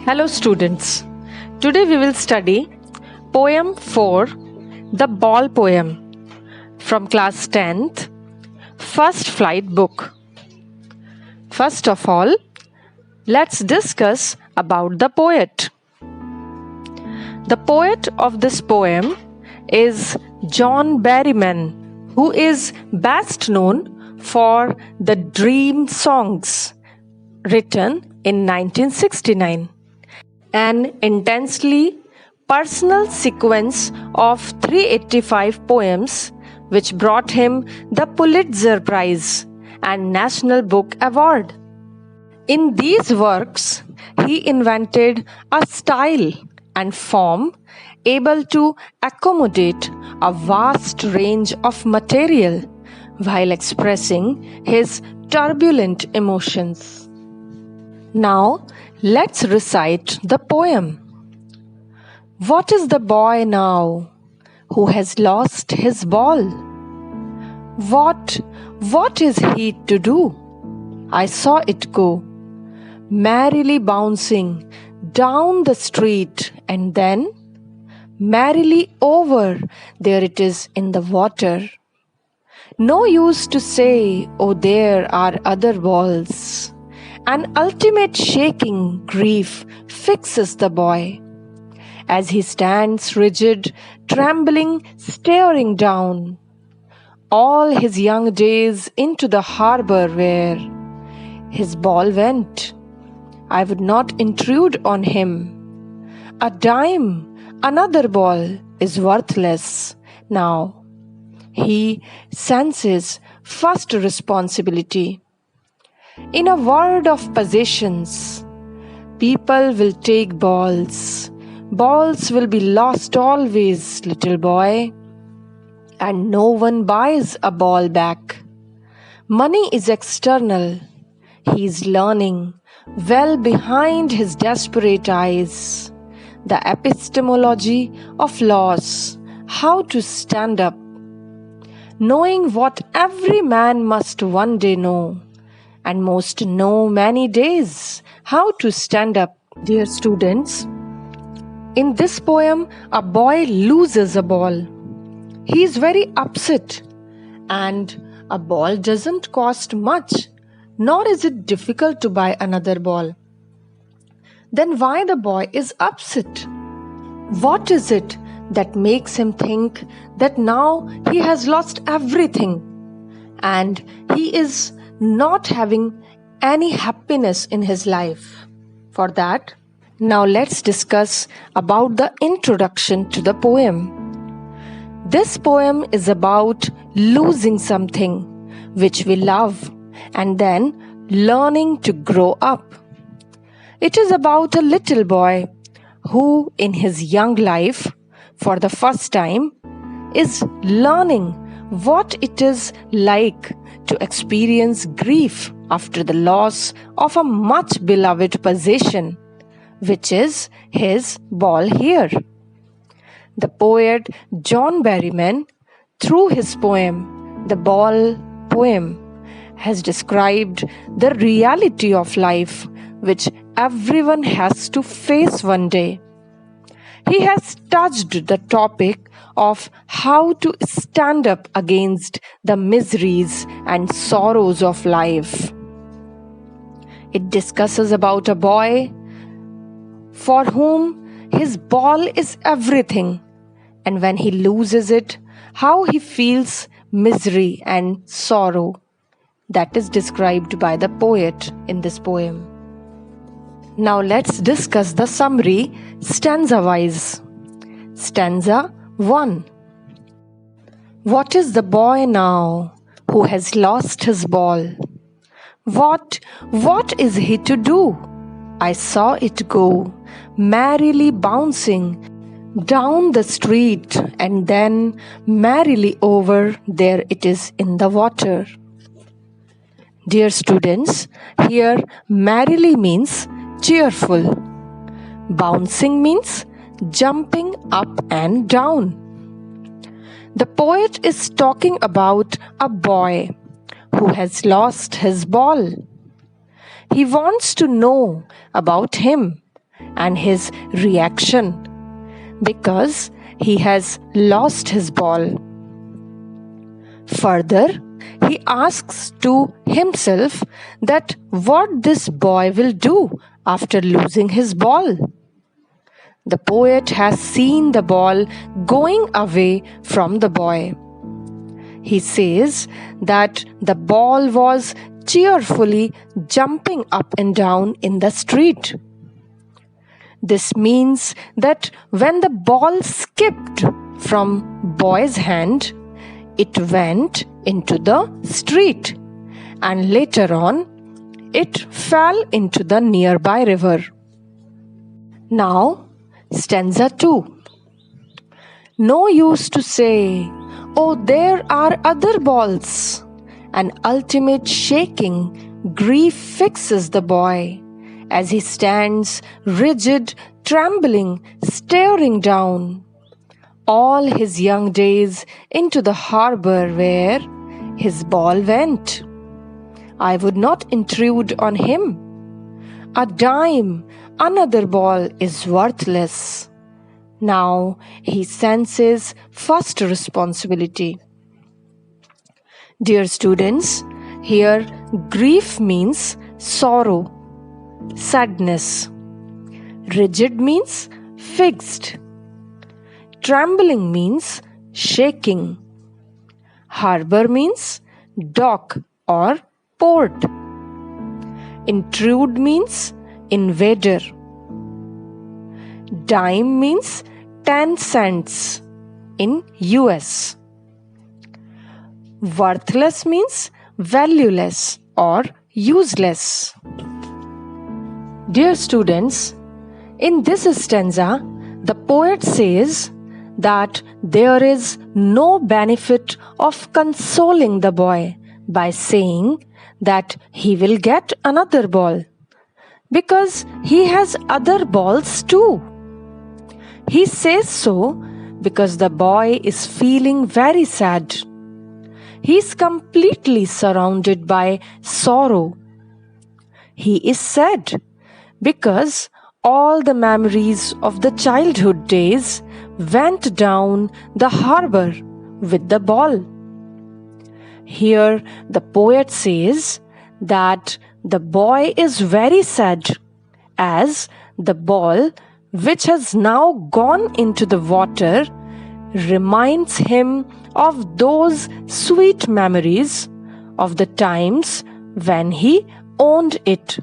Hello students, today we will study Poem 4, the Ball Poem from Class 10th, First Flight book. First of all, let's discuss about the poet. The poet of this poem is John Berryman, who is best known for the Dream Songs written in 1969. An intensely personal sequence of 385 poems which brought him the Pulitzer Prize and National Book Award. In these works, he invented a style and form able to accommodate a vast range of material while expressing his turbulent emotions. Now, let's recite the poem. What is the boy now who has lost his ball? What is he to do? I saw it go, merrily bouncing down the street, and then merrily over, there it is in the water. No use to say, oh, there are other balls. An ultimate shaking grief fixes the boy as he stands rigid, trembling, staring down all his young days into the harbor where his ball went. I would not intrude on him. A dime, another ball is worthless now. He senses first responsibility. In a world of possessions, people will take balls. Balls will be lost always, little boy. And no one buys a ball back. Money is external. He is learning, well behind his desperate eyes, the epistemology of loss, how to stand up, knowing what every man must one day know. And most know many days how to stand up. Dear students, in this poem, a boy loses a ball. He is very upset, and a ball doesn't cost much, nor is it difficult to buy another ball. Then why the boy is upset? What is it that makes him think that now he has lost everything and he is not having any happiness in his life? For that, now let's discuss about the introduction to the poem. This poem is about losing something which we love and then learning to grow up. It is about a little boy who in his young life, for the first time, is learning what it is like to experience grief after the loss of a much beloved possession, which is his ball here. The poet John Berryman, through his poem, The Ball Poem, has described the reality of life which everyone has to face one day. He has touched the topic of how to stand up against the miseries and sorrows of life. It discusses about a boy for whom his ball is everything, and when he loses it, how he feels misery and sorrow. That is described by the poet in this poem. Now let's discuss the summary stanza-wise. Stanza 1. What is the boy now who has lost his ball? What is he to do? I saw it go, merrily bouncing down the street, and then merrily over, there it is in the water. Dear students, here merrily means cheerful. Bouncing means jumping up and down. The poet is talking about a boy who has lost his ball. He wants to know about him and his reaction because he has lost his ball. Further, he asks to himself that what this boy will do after losing his ball. The poet has seen the ball going away from the boy. He says that the ball was cheerfully jumping up and down in the street. This means that when the ball skipped from boy's hand, it went into the street, and later on, it fell into the nearby river. Now, stanza 2. No use to say, "Oh, there are other balls." An ultimate shaking, grief fixes the boy as he stands rigid, trembling, staring down all his young days into the harbor where his ball went. I would not intrude on him. A dime, another ball is worthless. Now he senses first responsibility. Dear students, here grief means sorrow, sadness. Rigid means fixed. Trembling means shaking. Harbor means dock or port. Intrude means invader. Dime means 10 cents in US. Worthless means valueless or useless. Dear students, in this stanza, the poet says that there is no benefit of consoling the boy by saying that he will get another ball, because he has other balls too. He says so because the boy is feeling very sad. He is completely surrounded by sorrow. He is sad because all the memories of the childhood days went down the harbor with the ball. Here the poet says that the boy is very sad as the ball, which has now gone into the water, reminds him of those sweet memories of the times when he owned it,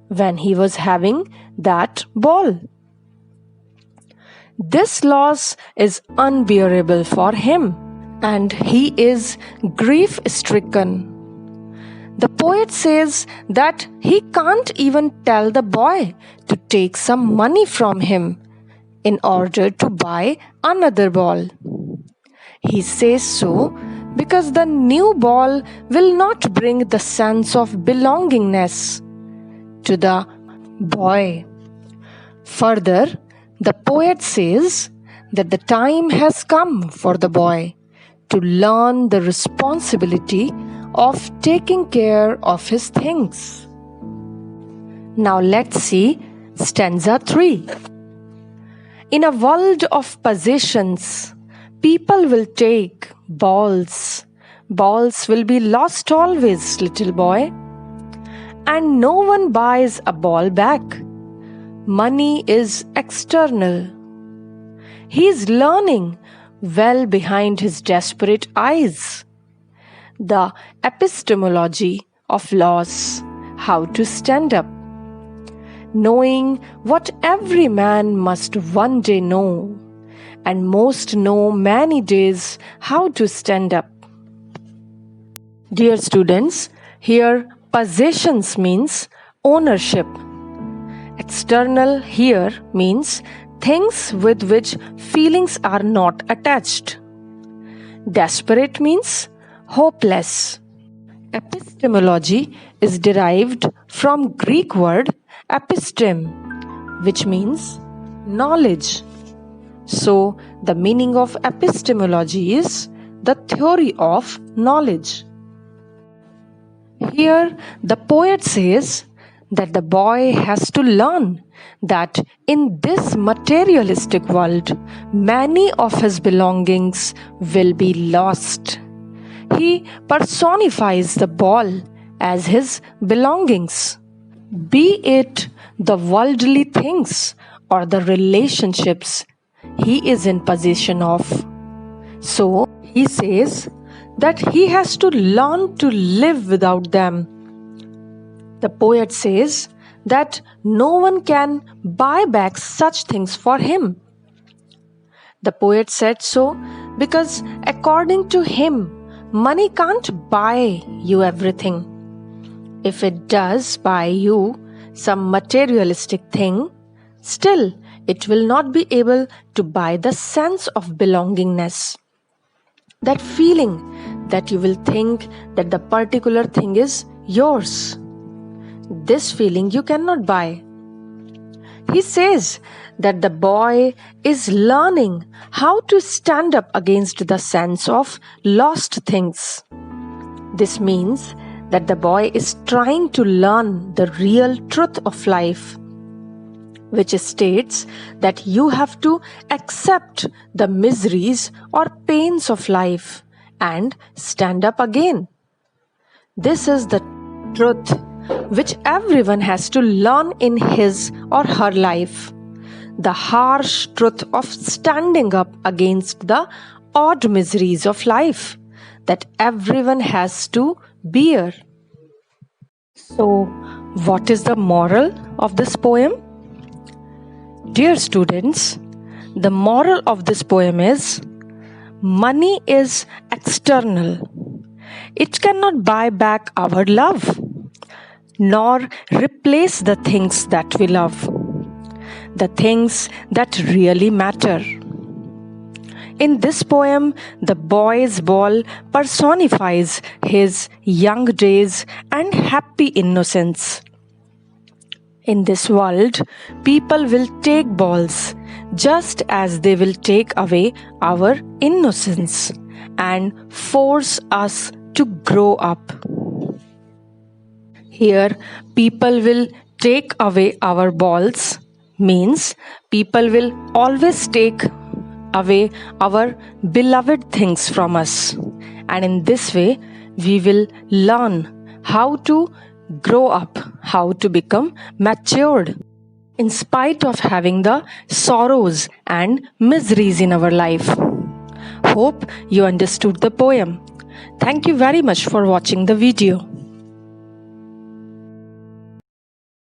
when he was having that ball. This loss is unbearable for him, and he is grief-stricken. The poet says that he can't even tell the boy to take some money from him in order to buy another ball. He says so because the new ball will not bring the sense of belongingness to the boy. Further, the poet says that the time has come for the boy to learn the responsibility of taking care of his things. Now let's see stanza 3. In a world of possessions, people will take balls. Balls will be lost always, little boy. And no one buys a ball back. Money is external. He is learning well behind his desperate eyes the epistemology of loss, how to stand up, knowing what every man must one day know, and most know many days how to stand up. Dear students, here possessions means ownership. External here means things with which feelings are not attached. Desperate means hopeless. Epistemology is derived from Greek word episteme, which means knowledge. So, the meaning of epistemology is the theory of knowledge. Here, the poet says that the boy has to learn that in this materialistic world, many of his belongings will be lost. He personifies the ball as his belongings, be it the worldly things or the relationships he is in possession of. So he says that he has to learn to live without them. The poet says that no one can buy back such things for him. The poet said so because according to him, money can't buy you everything. If it does buy you some materialistic thing, still it will not be able to buy the sense of belongingness. That feeling that you will think that the particular thing is yours. This feeling you cannot buy. He says that the boy is learning how to stand up against the sense of lost things. This means that the boy is trying to learn the real truth of life, which states that you have to accept the miseries or pains of life and stand up again. This is the truth which everyone has to learn in his or her life. The harsh truth of standing up against the odd miseries of life that everyone has to bear. So, what is the moral of this poem? Dear students, the moral of this poem is money is external. It cannot buy back our love, nor replace the things that we love, the things that really matter. In this poem, the boy's ball personifies his young days and happy innocence. In this world, people will take balls just as they will take away our innocence and force us to grow up. Here, people will take away our balls means people will always take away our beloved things from us. And in this way, we will learn how to grow up, how to become matured, in spite of having the sorrows and miseries in our life. Hope you understood the poem. Thank you very much for watching the video.